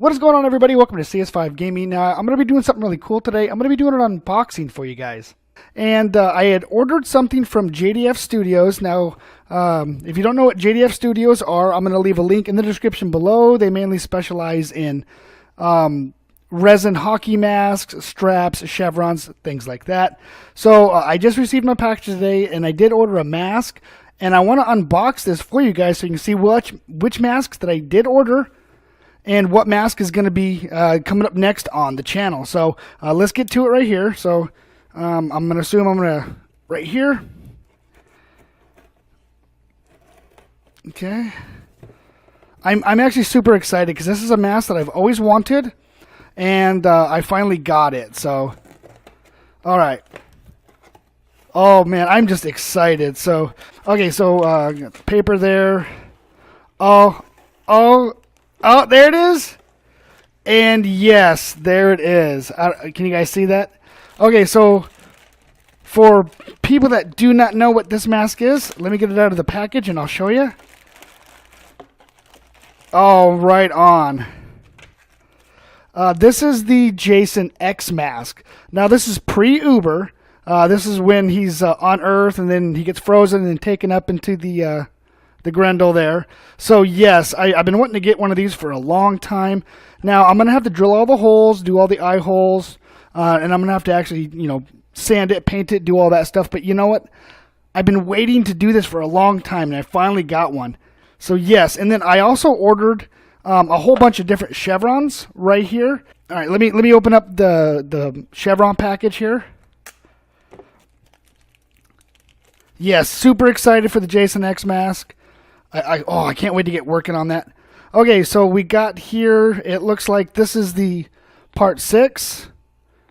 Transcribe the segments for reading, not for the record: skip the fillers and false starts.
What is going on, everybody? Welcome to CS5 Gaming. Now, I'm going to be doing something really cool today. I'm going to be doing an unboxing for you guys. And I had ordered something from JDF Studios. Now, if you don't know what JDF Studios are, I'm going to leave a link in the description below. They mainly specialize in resin hockey masks, straps, chevrons, things like that. So I just received my package today, and I did order a mask. And I want to unbox this for you guys so you can see which masks that I did order and what mask is going to be coming up next on the channel. So let's get to it right here. So I'm going to assume I'm going to right here. Okay. I'm actually super excited because this is a mask that I've always wanted, and I finally got it. So, all right. Oh man, I'm just excited. So, okay, so got the paper there. Oh, there it is. And yes, there it is. Can you guys see that? Okay, so for people that do not know what this mask is, let me get it out of the package and I'll show you. Oh, right on. This is the Jason X mask. Now, this is pre-Uber. This is when he's on Earth and then he gets frozen and taken up into the Grendel there. So yes, I've been wanting to get one of these for a long time. Now I'm going to have to drill all the holes, do all the eye holes, and I'm going to have to actually, sand it, paint it, do all that stuff. But you know what? I've been waiting to do this for a long time, and I finally got one. So yes, and then I also ordered a whole bunch of different chevrons right here. All right, let me open up the chevron package here. Yes, super excited for the Jason X mask. I can't wait to get working on that. Okay, so we got here, it looks like this is the part 6.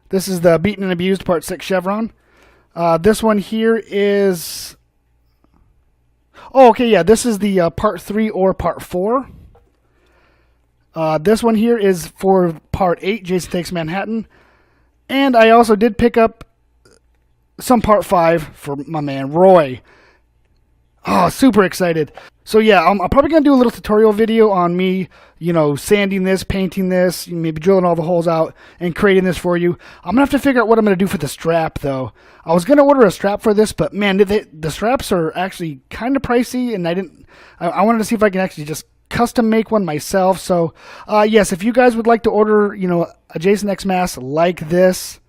This is the beaten and abused part 6 chevron. This one here is... Oh, okay, yeah, this is the part 3 or part 4. This one here is for part 8, Jason Takes Manhattan. And I also did pick up some part 5 for my man Roy. Oh, super excited. So yeah, I'm probably going to do a little tutorial video on me, sanding this, painting this, maybe drilling all the holes out and creating this for you. I'm going to have to figure out what I'm going to do for the strap, though. I was going to order a strap for this, but man, the straps are actually kind of pricey, and I wanted to see if I can actually just custom make one myself. So yes, if you guys would like to order, a Jason X mask like this,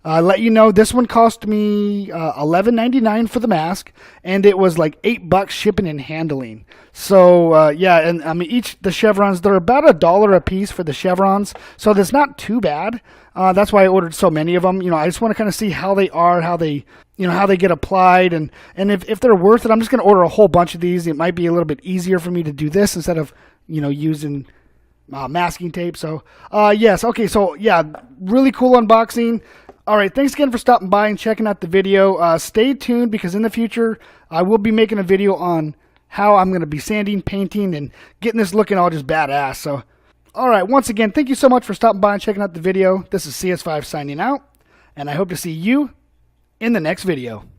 let you know, this one cost me $11.99 for the mask, and it was like $8 shipping and handling. So yeah, and I mean the chevrons, they're about $1 a piece for the chevrons, so that's not too bad. That's why I ordered so many of them. I just want to kind of see how they are, how they get applied, and if they're worth it, I'm just going to order a whole bunch of these. It might be a little bit easier for me to do this instead of using masking tape. So yes, okay, so yeah, really cool unboxing. All right, thanks again for stopping by and checking out the video. Stay tuned because in the future, I will be making a video on how I'm going to be sanding, painting, and getting this looking all just badass. So, all right, once again, thank you so much for stopping by and checking out the video. This is CS5 signing out, and I hope to see you in the next video.